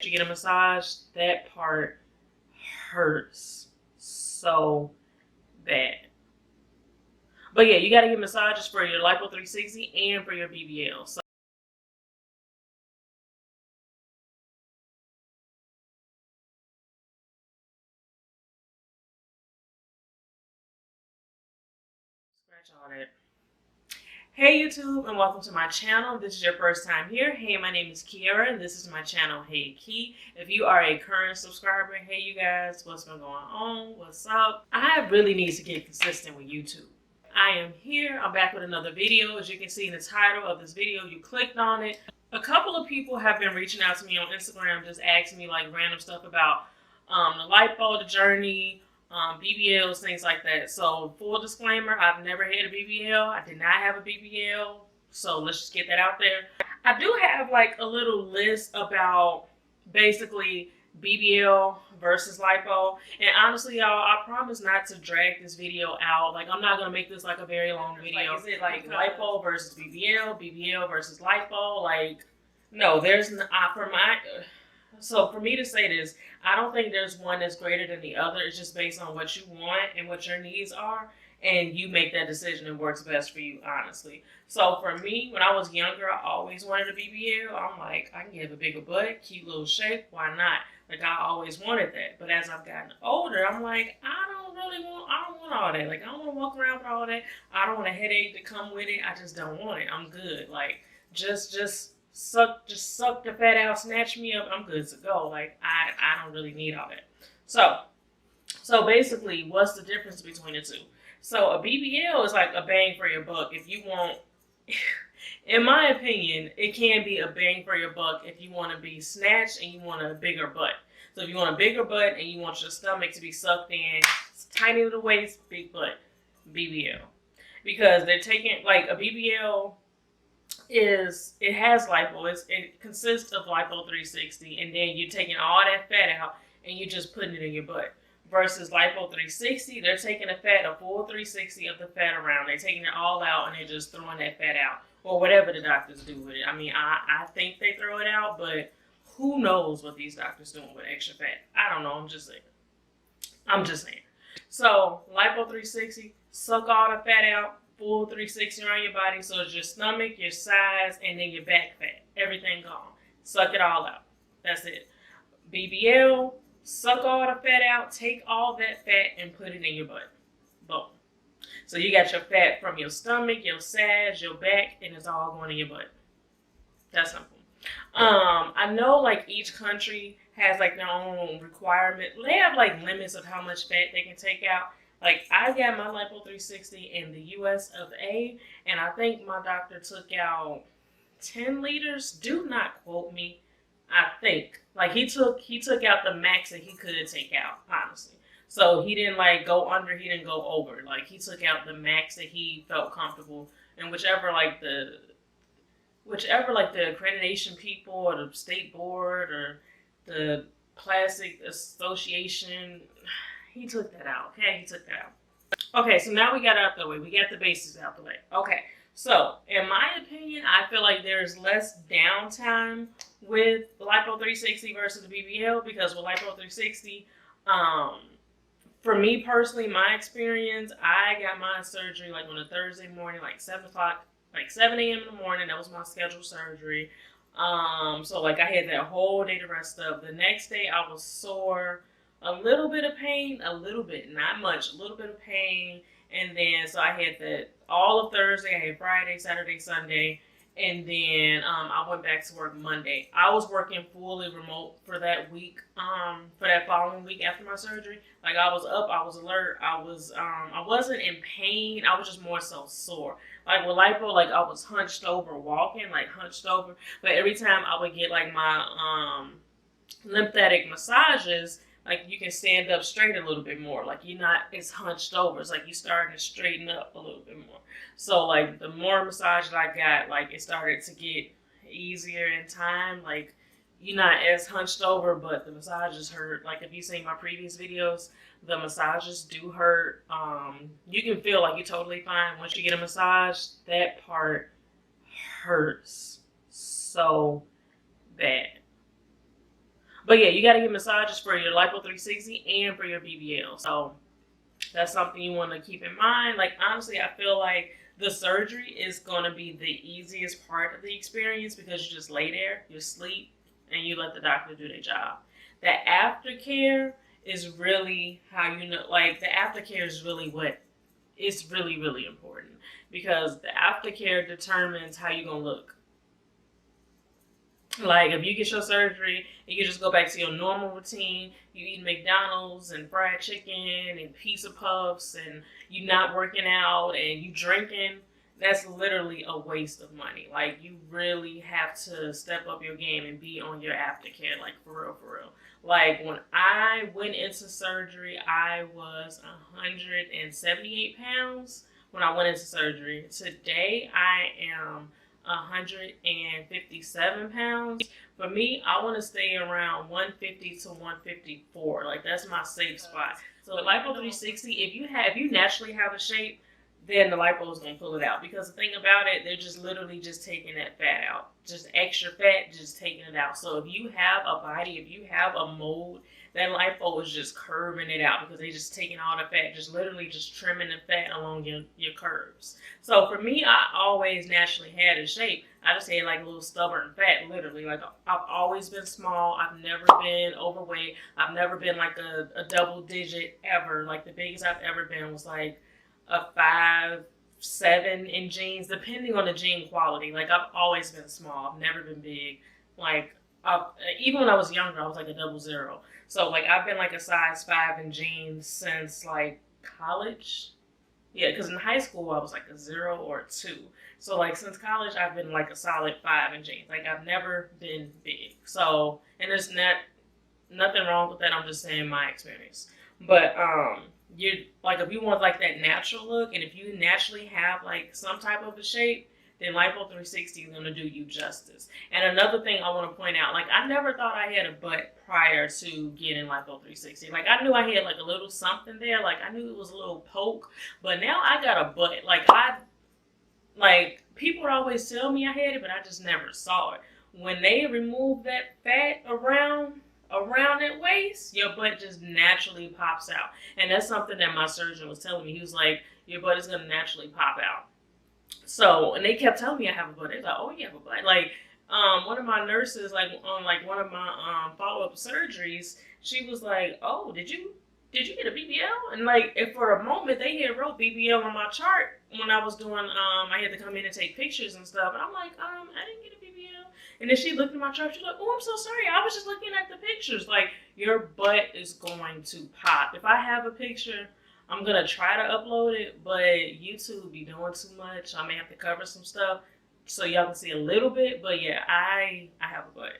You get a massage, that part hurts so bad. But yeah, you got to get massages for your LIPO360 and for your BBL. So scratch all that. Hey YouTube, and welcome to my channel. If this is your first time here, hey, my name is Kiara and this is my channel, Hey Key. If you are a current subscriber, hey you guys, what's been going on? What's up? I really need to get consistent with YouTube. I am here, I'm back with another video. As you can see in the title of this video, you clicked on it. A couple of people have been reaching out to me on Instagram, just asking me like random stuff about the lipo, the journey, BBLs, things like that. So full disclaimer, I've never had a BBL. I did not have a BBL. So let's just get that out there. I do have like a little list about basically BBL versus lipo. And honestly, y'all, I promise not to drag this video out. Like, I'm not going to make this like a very long video. Like, is it like lipo versus BBL, BBL versus lipo? Like, no, there's not, so for me to say this, I don't think there's one that's greater than the other. It's just based on what you want and what your needs are, and you make that decision and works best for you, honestly. So for me, when I was younger, I always wanted a BBL. I'm like, I can give a bigger butt, cute little shape, why not? Like, I always wanted that. But as I've gotten older, I'm like, I don't want all that. Like, I don't want to walk around with all that. I don't want a headache to come with it. I just don't want it. I'm good. Like, just suck the fat out, snatch me up, I'm good to go. Like, I don't really need all that. So basically, what's the difference between the two? So a BBL is like a bang for your buck. If you want, in my opinion, it can be a bang for your buck if you want to be snatched and you want a bigger butt. So if you want a bigger butt and you want your stomach to be sucked in, it's tiny little waist, big butt, BBL. Because they're taking, like, a BBL it has lipo. It consists of LIPO360, and then you're taking all that fat out and you're just putting it in your butt. Versus LIPO360, they're taking a full 360 of the fat around. They're taking it all out and they're just throwing that fat out, or whatever the doctors do with it. I mean, I think they throw it out, but who knows what these doctors doing with extra fat? I don't know. I'm just saying. So LIPO360, suck all the fat out. Full 360 around your body, so it's your stomach, your sides, and then your back fat. Everything gone. Suck it all out. That's it. BBL, suck all the fat out, take all that fat and put it in your butt. Boom. So you got your fat from your stomach, your sides, your back, and it's all going in your butt. That's simple. I know like each country has like their own requirement. They have like limits of how much fat they can take out. Like, I got my LIPO360 in the US of A, and I think my doctor took out 10 liters. Do not quote me. I think. Like, he took out the max that he could take out, honestly. So he didn't like go under, he didn't go over. Like, he took out the max that he felt comfortable, and whichever the accreditation people or the state board or the plastic association, he took that out, okay? He took that out. Okay, so now we got it out the way. We got the basics out the way. Okay, so in my opinion, I feel like there's less downtime with LIPO360 versus the BBL, because with LIPO360, for me personally, my experience, I got my surgery like on a Thursday morning, like 7 o'clock, like 7 a.m. in the morning. That was my scheduled surgery. So like I had that whole day to rest up. The next day I was sore. A little bit of pain, a little bit, not much, a little bit of pain. And then, so I had that all of Thursday, I had Friday, Saturday, Sunday, and then I went back to work Monday. I was working fully remote for that week, for that following week after my surgery. Like, I was up, I was alert, I wasn't in pain, I was just more so sore. Like with lipo, like I was hunched over walking, like hunched over. But every time I would get like my lymphatic massages, like you can stand up straight a little bit more. Like you're not as hunched over. It's like you're starting to straighten up a little bit more. So like the more massage that I got, like it started to get easier in time. Like you're not as hunched over, but the massages hurt. Like if you've seen my previous videos, the massages do hurt. You can feel like you're totally fine. Once you get a massage, that part hurts so bad. But yeah, you got to get massages for your LIPO360 and for your BBL. So that's something you want to keep in mind. Like, honestly, I feel like the surgery is going to be the easiest part of the experience because you just lay there, you sleep, and you let the doctor do their job. The aftercare is really how you know, like, the aftercare is really what is really, really important because the aftercare determines how you're going to look. Like, if you get your surgery and you just go back to your normal routine, you eat McDonald's and fried chicken and pizza puffs and you not working out and you drinking, that's literally a waste of money. Like, you really have to step up your game and be on your aftercare, like, for real, for real. Like, when I went into surgery, I was 178 pounds when I went into surgery. Today, I am 157 pounds. For me, I want to stay around 150 to 154. Like, that's my safe spot. So the LIPO360, if you naturally have a shape, then the lipo is gonna pull it out. Because the thing about it, they're just literally just taking that fat out, just extra fat, just taking it out. So if you have a body, if you have a mold, that lipo is just curving it out because they just taking all the fat, just literally just trimming the fat along your curves. So for me, I always naturally had a shape. I just had like a little stubborn fat, literally. Like, I've always been small. I've never been overweight. I've never been like a double digit ever. Like, the biggest I've ever been was like a 5'7" in jeans, depending on the jean quality. Like, I've always been small. I've never been big. Like, even when I was younger, I was like a 00. So, like, I've been like a size 5 in jeans since like college. Yeah, because in high school I was like a 0 or a 2. So, like, since college I've been like a solid 5 in jeans. Like, I've never been big. So, and there's nothing wrong with that. I'm just saying my experience. But you like, if you want like that natural look, and if you naturally have like some type of a shape, then LIPO360 is gonna do you justice. And another thing I want to point out, like, I never thought I had a butt prior to getting LIPO360. Like, I knew I had like a little something there, like I knew it was a little poke, but now I got a butt. Like, people would always tell me I had it, but I just never saw it. When they remove that fat around that waist, your butt just naturally pops out. And that's something that my surgeon was telling me. He was like, your butt is going to naturally pop out. So, and they kept telling me I have a butt. They're like, oh, you have a butt. Like, one of my nurses, like, on like one of my follow-up surgeries, she was like, oh, did you get a BBL? And like, if for a moment they had wrote BBL on my chart when I was doing, I had to come in and take pictures and stuff. And I'm like, I didn't get a BBL. And then she looked at my chart. She's like, oh, I'm so sorry. I was just looking at the pictures. Like, your butt is going to pop. If I have a picture, I'm going to try to upload it, but YouTube be doing too much. I may have to cover some stuff so y'all can see a little bit. But yeah, I have a butt.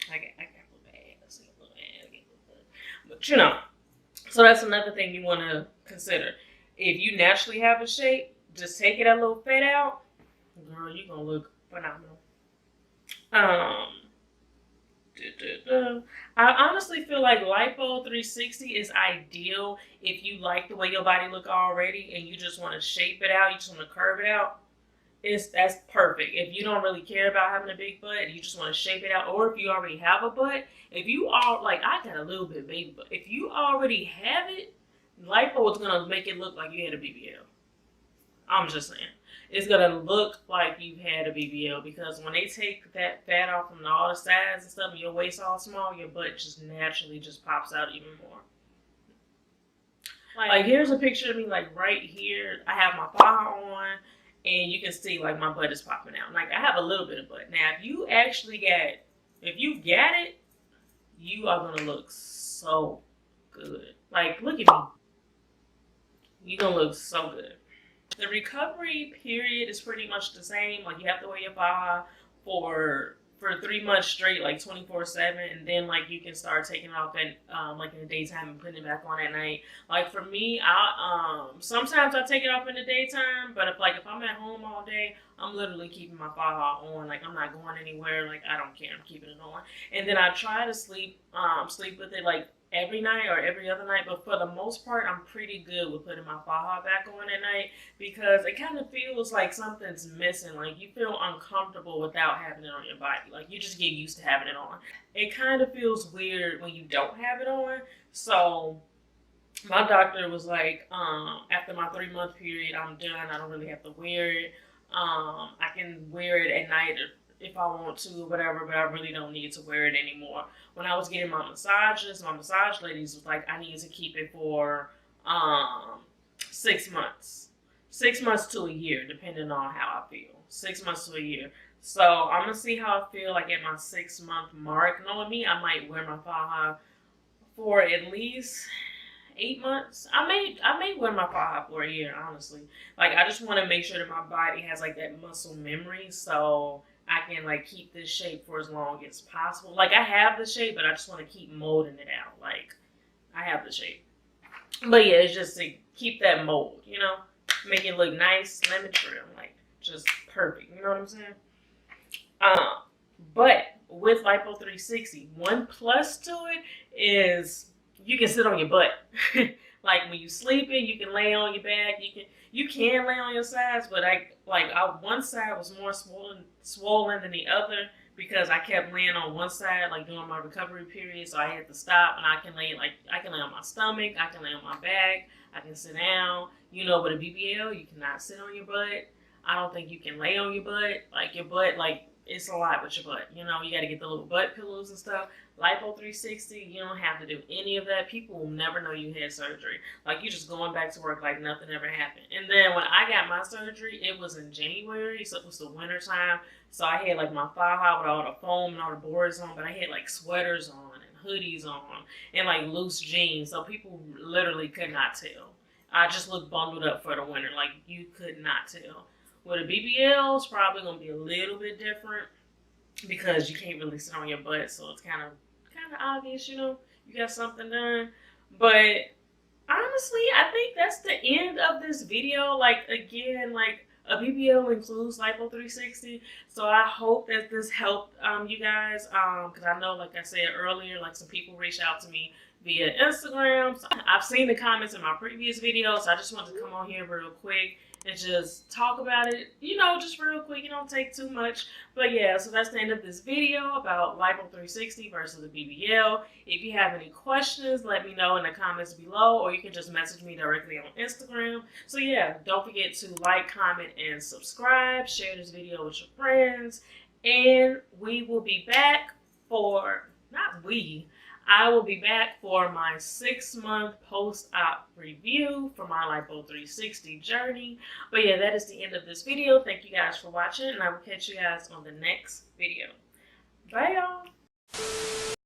I got a little bad. Let's see, a little bad. But you know, so that's another thing you want to consider. If you naturally have a shape, just take it a little fat out. Girl, you're going to look phenomenal. I honestly feel like LIPO360 is ideal if you like the way your body look already and you just want to shape it out, you just want to curve it out. That's perfect. If you don't really care about having a big butt and you just want to shape it out, or if you already have a butt, if you are like, I got a little bit baby butt. If you already have it, lipo is gonna make it look like you had a BBL. I'm just saying. It's gonna look like you've had a BBL because when they take that fat off from all the sides and stuff and your waist all small, your butt just naturally just pops out even more. Like, here's a picture of me, like, right here. I have my faja on, and you can see, like, my butt is popping out. Like, I have a little bit of butt. Now, if you got it, you are gonna look so good. Like, look at me. You're gonna look so good. The recovery period is pretty much the same. Like, you have to wear your faja for 3 months straight, like 24/7, and then like you can start taking it off at like in the daytime and putting it back on at night. Like, for me, I sometimes I take it off in the daytime, but if I'm at home all day, I'm literally keeping my Faja on. Like, I'm not going anywhere. Like, I don't care. I'm keeping it on. And then I try to sleep with it like every night or every other night. But for the most part, I'm pretty good with putting my Faja back on at night because it kind of feels like something's missing. Like, you feel uncomfortable without having it on your body. Like, you just get used to having it on. It kind of feels weird when you don't have it on. So my doctor was like, after my 3 month period, I'm done. I don't really have to wear it. I can wear it at night if I want to, or whatever, but I really don't need to wear it anymore. When I was getting my massages, my massage ladies was like, I need to keep it for 6 months. 6 months to a year, depending on how I feel. 6 months to a year. So I'm gonna see how I feel like at my 6 month mark. Knowing me, I might wear my Faja for at least 8 months. I may wear my Faja for a year, honestly. Like, I just want to make sure that my body has like that muscle memory, so I can like keep this shape for as long as possible. Like, I have the shape, but I just want to keep molding it out. Like, I have the shape, but yeah, it's just to keep that mold, make it look nice, lemon trim, like just perfect. You know what I'm saying? But with LIPO360, one plus to it is you can sit on your butt. Like, when you sleeping, you can lay on your back. You can lay on your sides, but one side was more swollen than the other because I kept laying on one side like during my recovery period, so I had to stop. And I can lay on my stomach, I can lay on my back, I can sit down. With a BBL, you cannot sit on your butt. I don't think you can lay on your butt. Like, your butt, like, it's a lot with your butt. You got to get the little butt pillows and stuff. LIPO360, you don't have to do any of that. People will never know you had surgery. Like, you just going back to work like nothing ever happened. And then when I got my surgery, it was in January, so it was the winter time. So I had like my Faja with all the foam and all the boards on, but I had like sweaters on and hoodies on and like loose jeans. So people literally could not tell. I just looked bundled up for the winter. Like, you could not tell. With a BBL, it's probably going to be a little bit different because you can't really sit on your butt, so it's kind of obvious, you got something done. But honestly, I think that's the end of this video. Like, again, like, a BBL includes LIPO360, so I hope that this helped you guys, because I know, like I said earlier, like, some people reached out to me via Instagram. So I've seen the comments in my previous videos, so I just wanted to come on here real quick and just talk about it, just real quick. It don't take too much. But yeah, so that's the end of this video about LIPO360 versus the BBL. If you have any questions, let me know in the comments below, or you can just message me directly on Instagram. So yeah, don't forget to like, comment, and subscribe. Share this video with your friends. And we will be back I will be back for my 6-month post-op review for my LIPO360 journey. But yeah, that is the end of this video. Thank you guys for watching, and I will catch you guys on the next video. Bye, y'all.